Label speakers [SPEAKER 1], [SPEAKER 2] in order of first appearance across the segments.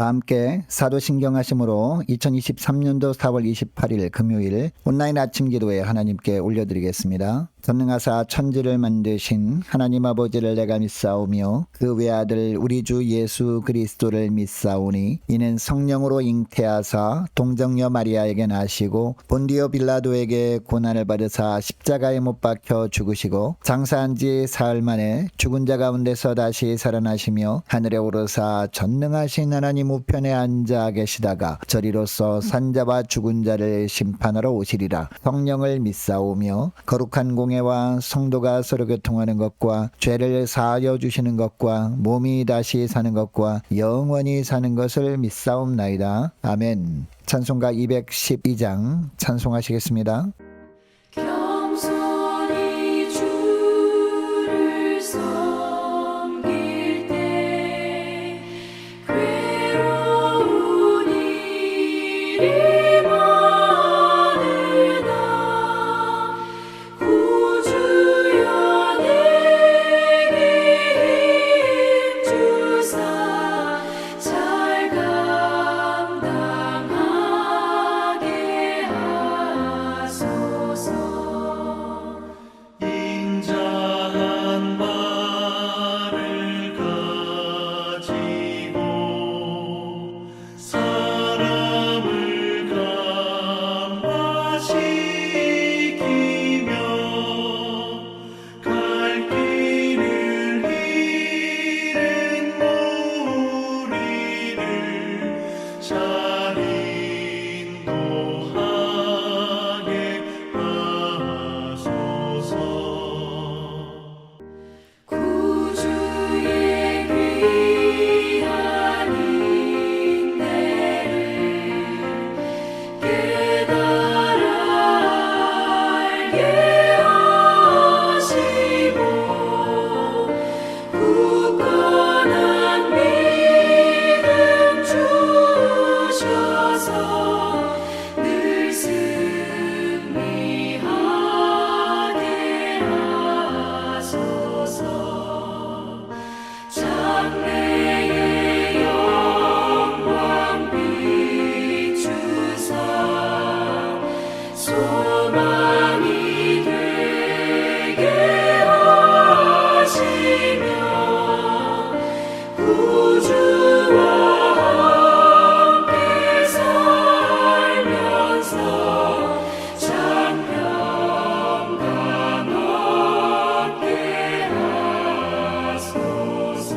[SPEAKER 1] 다 함께 사도신경하심으로 2023년도 4월 28일 금요일 온라인 아침 기도에 하나님께 올려드리겠습니다. 전능하사 천지를 만드신 하나님 아버지를 내가 믿사오며 그 외아들 우리 주 예수 그리스도를 믿사오니 이는 성령으로 잉태하사 동정녀 마리아에게 나시고 본디오 빌라도에게 고난을 받으사 십자가에 못 박혀 죽으시고 장사한 지 사흘 만에 죽은 자 가운데서 다시 살아나시며 하늘에 오르사 전능하신 하나님 우편에 앉아 계시다가 저리로서 산자와 죽은 자를 심판하러 오시리라. 성령을 믿사오며 거룩한 공예와 성도가 서로 교통하는 것과 죄를 사하여 주시는 것과 몸이 다시 사는 것과 영원히 사는 것을 믿사옵나이다. 아멘. 찬송가 212장 찬송하시겠습니다.
[SPEAKER 2] 겸손히 주를 섬길 때 괴로운 일이 많으나 구주여 내게 힘주사 잘 감당하게 하소서.
[SPEAKER 3] 인자한 말을 가지고 사람을 감화시키며 갈 길을 잃은 무리를 잘 인도하게 하소서.
[SPEAKER 2] 구주의 귀한 인내를 깨달아 알게 하시고 굳건한 믿음 주셔서 늘 승리하게 하소서. 장래의 영광 비추사 소망이 되게 하시며 구주와 함께 살면서 장평강 얻게 하소서.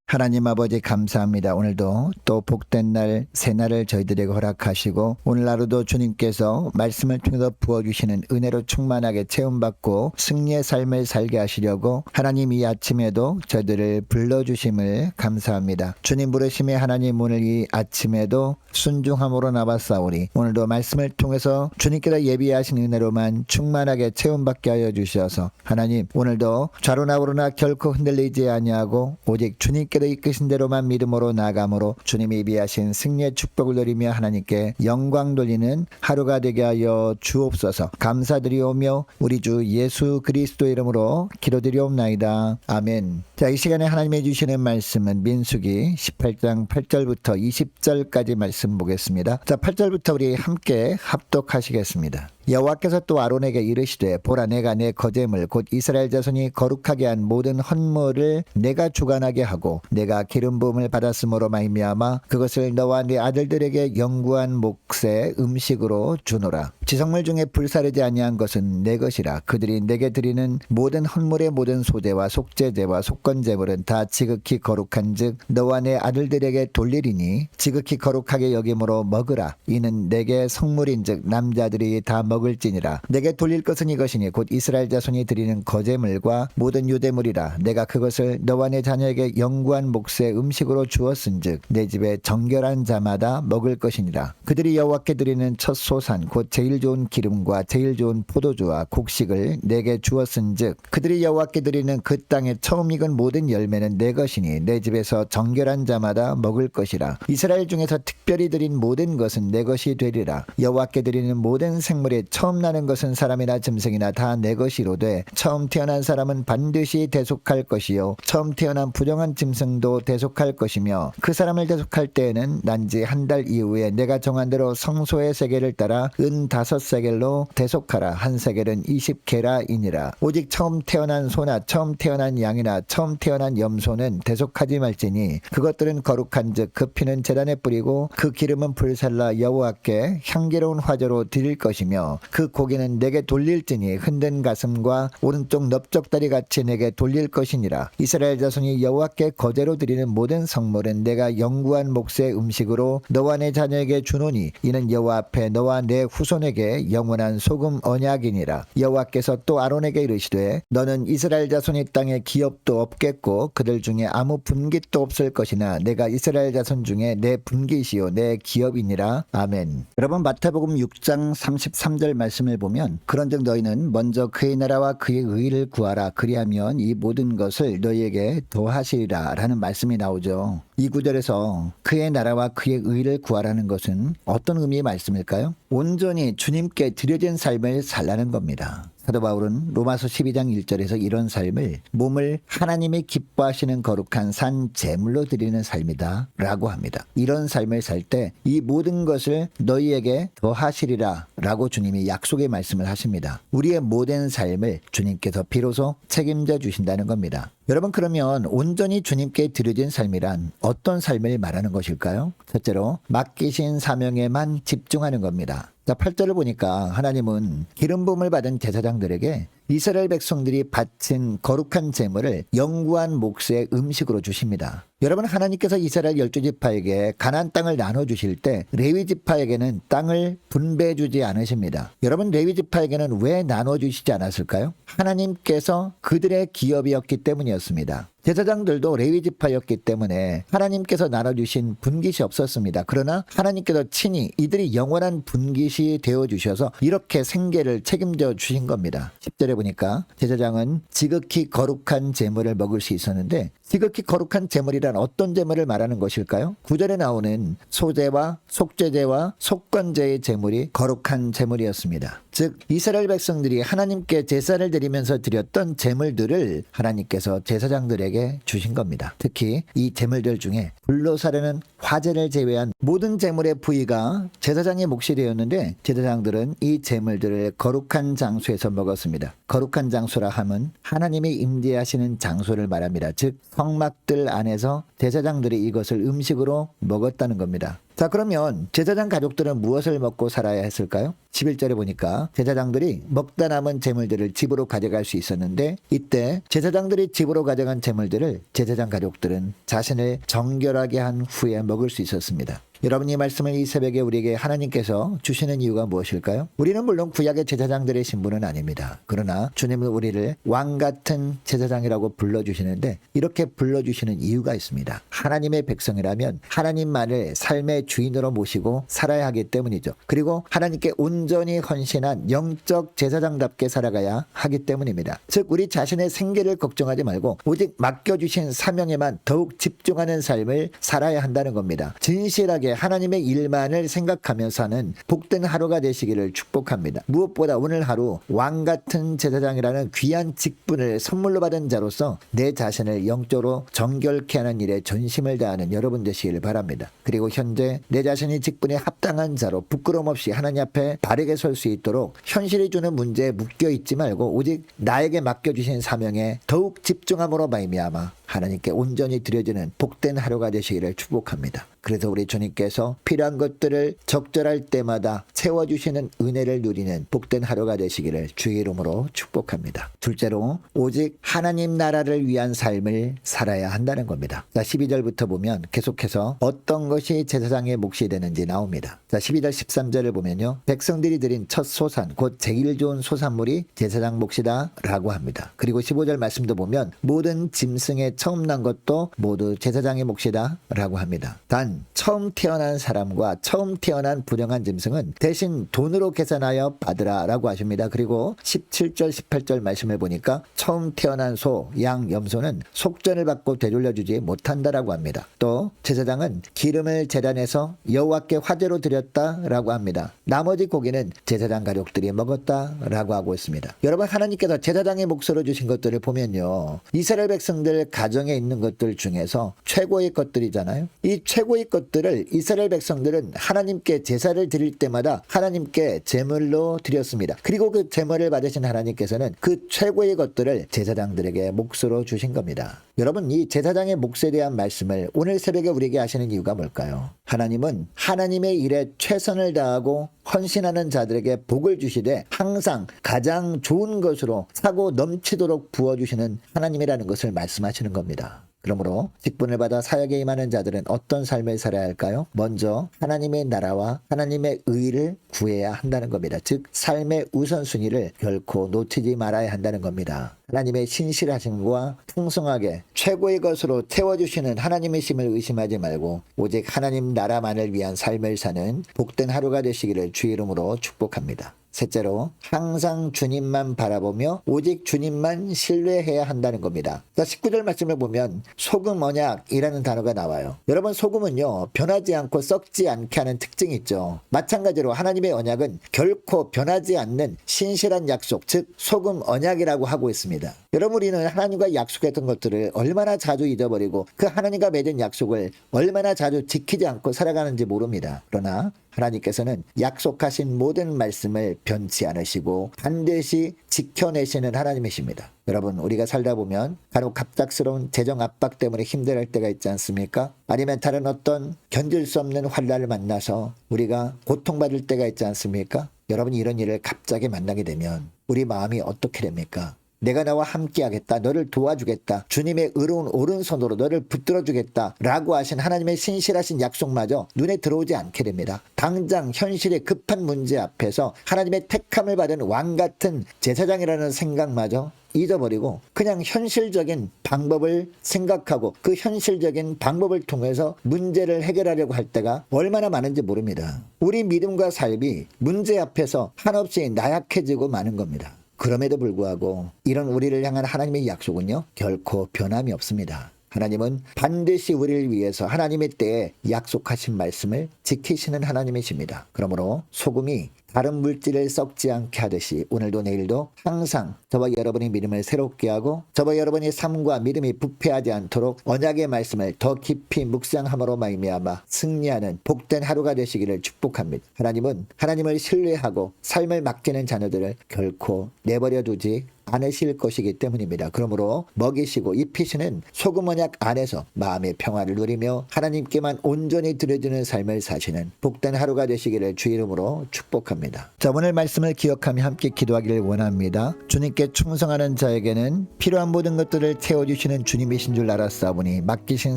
[SPEAKER 1] 하나님 아버지 감사합니다. 오늘도 또 복된 날 새날을 저희들에게 허락하시고 오늘 하루도 주님께서 말씀을 통해서 부어주시는 은혜로 충만하게 체험받고 승리의 삶을 살게 하시려고 하나님 이 아침에도 저희들을 불러주심을 감사합니다. 주님 부르심에 하나님 오늘 이 아침에도 순종함으로 나왔사오니 오늘도 말씀을 통해서 주님께서 예비하신 은혜로만 충만하게 체험받게 하여 주셔서 하나님 오늘도 좌로나 우로나 결코 흔들리지 아니하고 오직 주님께서 이끄신 대로만 믿음으로 나아감으로 주님이 예비하신 승리의 축복을 누리며 하나님께 영광 돌리는 하루가 되게 하여 주옵소서. 감사드리오며 우리 주 예수 그리스도 이름으로 기도드리옵나이다. 아멘. 자, 이 시간에 하나님이 주시는 말씀은 민수기 18장 8절부터 20절까지 말씀 보겠습니다. 자, 8절부터 우리 함께 합독하시겠습니다. 여호와께서 또 아론에게 이르시되 보라 내가 내 거제물 곧 이스라엘 자손이 거룩하게 한 모든 헌물을 내가 주관하게 하고 내가 기름 부음을 받았으므로 말미암아 그것을 너와 네 아들들에게 영구한 몫의 음식으로 주노라. 지성물 중에 불사르지 아니한 것은 내 것이라. 그들이 내게 드리는 모든 헌물의 모든 소제와 속제제와 속건제물은 다 지극히 거룩한즉 너와 내 아들들에게 돌리리니 지극히 거룩하게 여김으로 먹으라. 이는 내게 성물인즉 남자들이 다 먹을지니라. 내게 돌릴 것은 이것이니 곧 이스라엘 자손이 드리는 거제물과 모든 유대물이라. 내가 그것을 너와 내 자녀에게 영구한 몫의 음식으로 주었은즉 내 집에 정결한 자마다 먹을 것이니라. 그들이 여호와께 드리는 첫 소산 곧 제일 좋은 기름과 제일 좋은 포도주와 곡식을 내게 주었은즉 그들이 여호와께 드리는 그 땅에 처음 익은 모든 열매는 내 것이니 내 집에서 정결한 자마다 먹을 것이라. 이스라엘 중에서 특별히 드린 모든 것은 내 것이 되리라. 여호와께 드리는 모든 생물의 처음 나는 것은 사람이나 짐승이나 다 내 것이로되 처음 태어난 사람은 반드시 대속할 것이요 처음 태어난 부정한 짐승도 대속할 것이며 그 사람을 대속할 때에는 난지 한 달 이후에 내가 정한 대로 성소의 세겔을 따라 은 5세겔로 대속하라. 한 세겔은 20게라이니라. 오직 처음 태어난 소나 처음 태어난 양이나 처음 태어난 염소는 대속하지 말지니 그것들은 거룩한즉 그 피는 제단에 뿌리고 그 기름은 불살라 여호와께 향기로운 화제로 드릴 것이며 그 고기는 내게 돌릴지니 흔든 가슴과 오른쪽 넓적다리 같이 내게 돌릴 것이니라. 이스라엘 자손이 여호와께 거제로 드리는 모든 성물은 내가 영구한 몫의 음식으로 너와 내 자녀에게 주노니 이는 여호와 앞에 너와 내 후손에게 영원한 소금 언약이니라. 여호와께서 또 아론에게 이르시되 너는 이스라엘 자손이 땅에 기업도 없겠고 그들 중에 아무 분깃도 없을 것이나 내가 이스라엘 자손 중에 내 분깃이요 내 기업이니라. 아멘. 여러분 마태복음 6장 33절 말씀을 보면 그런즉 너희는 먼저 그의 나라와 그의 의를 구하라. 그리하면 이 모든 것을 너희에게 더하시리라 라는 말씀이 나오죠. 이 구절에서 그의 나라와 그의 의를 구하라는 것은 어떤 의미의 말씀일까요? 온전히 주님께 드려진 삶을 살라는 겁니다. 사도 바울은 로마서 12장 1절에서 이런 삶을 몸을 하나님이 기뻐하시는 거룩한 산 제물로 드리는 삶이다 라고 합니다. 이런 삶을 살 때 이 모든 것을 너희에게 더하시리라 라고 주님이 약속의 말씀을 하십니다. 우리의 모든 삶을 주님께서 비로소 책임져 주신다는 겁니다. 여러분 그러면 온전히 주님께 드려진 삶이란 어떤 삶을 말하는 것일까요? 첫째로 맡기신 사명에만 집중하는 겁니다. 자, 8절을 보니까 하나님은 기름 부음을 받은 제사장들에게 이스라엘 백성들이 바친 거룩한 제물을 영구한 몫의 음식으로 주십니다. 여러분 하나님께서 이스라엘 12지파에게 가나안 땅을 나눠주실 때 레위 지파에게는 땅을 분배해 주지 않으십니다. 여러분 레위 지파에게는 왜 나눠주시지 않았을까요? 하나님께서 그들의 기업이었기 때문이었습니다. 제사장들도 레위 지파였기 때문에 하나님께서 나눠주신 분깃이 없었습니다. 그러나 하나님께서 친히 이들이 영원한 분깃이 되어주셔서 이렇게 생계를 책임져 주신 겁니다. 10절에 보니까 제사장은 지극히 거룩한 제물을 먹을 수 있었는데 지극히 거룩한 제물이란 어떤 제물을 말하는 것일까요? 9절에 나오는 소제와 속죄제와 속건제의 제물이 거룩한 제물이었습니다. 즉 이스라엘 백성들이 하나님께 제사를 드리면서 드렸던 제물들을 하나님께서 제사장들에게 주신 겁니다. 특히 이 제물들 중에 불로 사르는 화제를 제외한 모든 제물의 부위가 제사장의 몫이 되었는데 제사장들은 이 제물들을 거룩한 장소에서 먹었습니다. 거룩한 장소라 함은 하나님이 임재하시는 장소를 말합니다. 즉 성막들 안에서 제사장들이 이것을 음식으로 먹었다는 겁니다. 자 그러면 제사장 가족들은 무엇을 먹고 살아야 했을까요? 11절에 보니까 제사장들이 먹다 남은 제물들을 집으로 가져갈 수 있었는데 이때 제사장들이 집으로 가져간 제물들을 제사장 가족들은 자신을 정결하게 한 후에 먹을 수 있었습니다. 여러분 이 말씀을 이 새벽에 우리에게 하나님께서 주시는 이유가 무엇일까요? 우리는 물론 구약의 제사장들의 신분은 아닙니다. 그러나 주님은 우리를 왕같은 제사장이라고 불러주시는데 이렇게 불러주시는 이유가 있습니다. 하나님의 백성이라면 하나님만을 삶의 주인으로 모시고 살아야 하기 때문이죠. 그리고 하나님께 온전히 헌신한 영적 제사장답게 살아가야 하기 때문입니다. 즉 우리 자신의 생계를 걱정하지 말고 오직 맡겨주신 사명에만 더욱 집중하는 삶을 살아야 한다는 겁니다. 진실하게 하나님의 일만을 생각하며 사는 복된 하루가 되시기를 축복합니다. 무엇보다 오늘 하루 왕같은 제사장이라는 귀한 직분을 선물로 받은 자로서 내 자신을 영적으로 정결케 하는 일에 전심을 다하는 여러분 되시기를 바랍니다. 그리고 현재 내 자신이 직분에 합당한 자로 부끄럼 없이 하나님 앞에 바르게 설 수 있도록 현실이 주는 문제에 묶여 있지 말고 오직 나에게 맡겨주신 사명에 더욱 집중함으로 말미암아 하나님께 온전히 드려지는 복된 하루가 되시기를 축복합니다. 그래서 우리 주님께서 필요한 것들을 적절할 때마다 채워주시는 은혜를 누리는 복된 하루가 되시기를 주의 이름으로 축복합니다. 둘째로 오직 하나님 나라를 위한 삶을 살아야 한다는 겁니다. 자 12절부터 보면 계속해서 어떤 것이 제사장의 몫이 되는지 나옵니다. 자 12절 13절을 보면요. 백성들이 드린 첫 소산 곧 제일 좋은 소산물이 제사장 몫이다 라고 합니다. 그리고 15절 말씀도 보면 모든 짐승의 처음 난 것도 모두 제사장의 몫이다 라고 합니다. 단 처음 태어난 사람과 처음 태어난 불행한 짐승은 대신 돈으로 계산하여 받으라 라고 하십니다. 그리고 17절 18절 말씀을 보니까 처음 태어난 소, 양, 염소는 속전을 받고 되돌려주지 못한다라고 합니다. 또 제사장은 기름을 제단에서 여호와께 화제로 드렸다라고 합니다. 나머지 고기는 제사장 가족들이 먹었다라고 하고 있습니다. 여러분, 하나님께서 제사장의 몫으로 주신 것들을 보면요, 이스라엘 백성들 가정에 있는 것들 중에서 최고의 것들이잖아요. 이 최고의 것들을 이스라엘 백성들은 하나님께 제사를 드릴 때마다 하나님께 제물로 드렸습니다. 그리고 그 제물을 받으신 하나님께서는 그 최고의 것들을 제사장들에게 몫으로 주신 겁니다. 여러분, 이 제사장의 몫에 대한 말씀을 오늘 새벽에 우리에게 하시는 이유가 뭘까요? 하나님은 하나님의 일에 최선을 다하고 헌신하는 자들에게 복을 주시되 항상 가장 좋은 것으로 차고 넘치도록 부어주시는 하나님이라는 것을 말씀하시는 겁니다. 그러므로 직분을 받아 사역에 임하는 자들은 어떤 삶을 살아야 할까요? 먼저 하나님의 나라와 하나님의 의를 구해야 한다는 겁니다. 즉 삶의 우선순위를 결코 놓치지 말아야 한다는 겁니다. 하나님의 신실하심과 풍성하게 최고의 것으로 채워주시는 하나님의 심을 의심하지 말고 오직 하나님 나라만을 위한 삶을 사는 복된 하루가 되시기를 주의 이름으로 축복합니다. 셋째로 항상 주님만 바라보며 오직 주님만 신뢰해야 한다는 겁니다. 자, 19절 말씀을 보면 소금 언약이라는 단어가 나와요. 여러분, 소금은요 변하지 않고 썩지 않게 하는 특징이 있죠. 마찬가지로 하나님의 언약은 결코 변하지 않는 신실한 약속, 즉 소금 언약이라고 하고 있습니다. 여러분, 우리는 하나님과 약속했던 것들을 얼마나 자주 잊어버리고 그 하나님과 맺은 약속을 얼마나 자주 지키지 않고 살아가는지 모릅니다. 그러나 하나님께서는 약속하신 모든 말씀을 변치 않으시고 반드시 지켜내시는 하나님이십니다. 여러분, 우리가 살다 보면 간혹 갑작스러운 재정 압박 때문에 힘들어할 때가 있지 않습니까? 아니면 다른 어떤 견딜 수 없는 환난을 만나서 우리가 고통받을 때가 있지 않습니까? 여러분, 이런 일을 갑자기 만나게 되면 우리 마음이 어떻게 됩니까? 내가 나와 함께하겠다, 너를 도와주겠다, 주님의 의로운 오른손으로 너를 붙들어주겠다 라고 하신 하나님의 신실하신 약속마저 눈에 들어오지 않게 됩니다. 당장 현실의 급한 문제 앞에서 하나님의 택함을 받은 왕같은 제사장이라는 생각마저 잊어버리고 그냥 현실적인 방법을 생각하고 그 현실적인 방법을 통해서 문제를 해결하려고 할 때가 얼마나 많은지 모릅니다. 우리 믿음과 삶이 문제 앞에서 한없이 나약해지고 마는 겁니다. 그럼에도 불구하고 이런 우리를 향한 하나님의 약속은요 결코 변함이 없습니다. 하나님은 반드시 우리를 위해서 하나님의 때에 약속하신 말씀을 지키시는 하나님이십니다. 그러므로 소금이 다른 물질을 썩지 않게 하듯이 오늘도 내일도 항상 저와 여러분의 믿음을 새롭게 하고 저와 여러분의 삶과 믿음이 부패하지 않도록 언약의 말씀을 더 깊이 묵상함으로 말미암아 승리하는 복된 하루가 되시기를 축복합니다. 하나님은 하나님을 신뢰하고 삶을 맡기는 자녀들을 결코 내버려 두지 않으실 것이기 때문입니다. 그러므로 먹이시고 입히시는 소금 언약 안에서 마음의 평화를 누리며 하나님께만 온전히 드려지는 삶을 사시는 복된 하루가 되시기를 주 이름으로 축복합니다. 자, 오늘 말씀을 기억하며 함께 기도하기를 원합니다. 주님께 충성하는 자에게는 필요한 모든 것들을 채워주시는 주님이신 줄 알았사오니 맡기신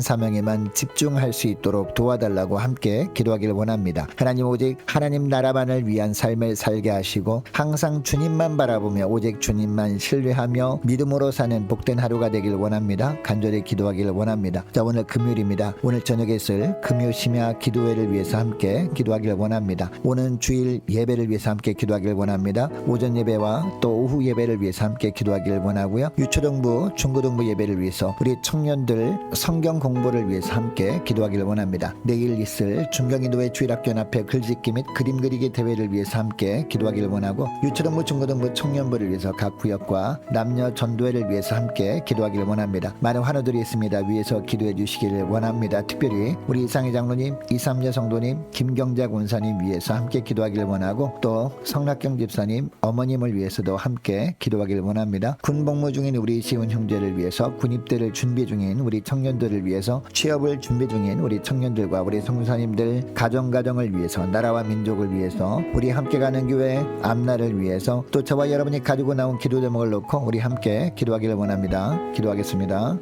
[SPEAKER 1] 사명에만 집중할 수 있도록 도와달라고 함께 기도하기를 원합니다. 하나님, 오직 하나님 나라만을 위한 삶을 살게 하시고 항상 주님만 바라보며 오직 주님만 신뢰하며 믿음으로 사는 복된 하루가 되길 원합니다. 간절히 기도하기를 원합니다. 자, 오늘 금요일입니다. 오늘 저녁에 있을 금요 심야 기도회를 위해서 함께 기도하기를 원합니다. 오는 주일 예배를 위해서 함께 기도하기를 원합니다. 오전 예배와 또 오후 예배를 위해서 함께 기도하기를 원하고요. 유초등부, 중고등부 예배를 위해서 우리 청년들 성경 공부를 위해서 함께 기도하기를 원합니다. 내일 있을 중경인도회 주일학교 앞에 글짓기 및 그림 그리기 대회를 위해서 함께 기도하기를 원하고 유초등부, 중고등부 청년부를 위해서 각 구역과 남녀 전도회를 위해서 함께 기도하기를 원합니다. 많은 환우들이 있습니다. 위에서 기도해 주시기를 원합니다. 특별히 우리 이상희 장로님, 이삼여 성도님, 김경자 권사님 위해서 함께 기도하기를 원하고 또 성락경 집사님, 어머님을 위해서도 함께 기도하기를 원합니다. 군복무 중인 우리 시온 형제를 위해서, 군입대를 준비 중인 우리 청년들을 위해서, 취업을 준비 중인 우리 청년들과 우리 성사님들 가정을 위해서, 나라와 민족을 위해서, 우리 함께 가는 교회 앞날을 위해서, 또 저와 여러분이 가지고 나온 기도 제목을 놓고 우리 함께 기도하기를 원합니다. 기도하겠습니다.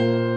[SPEAKER 3] 주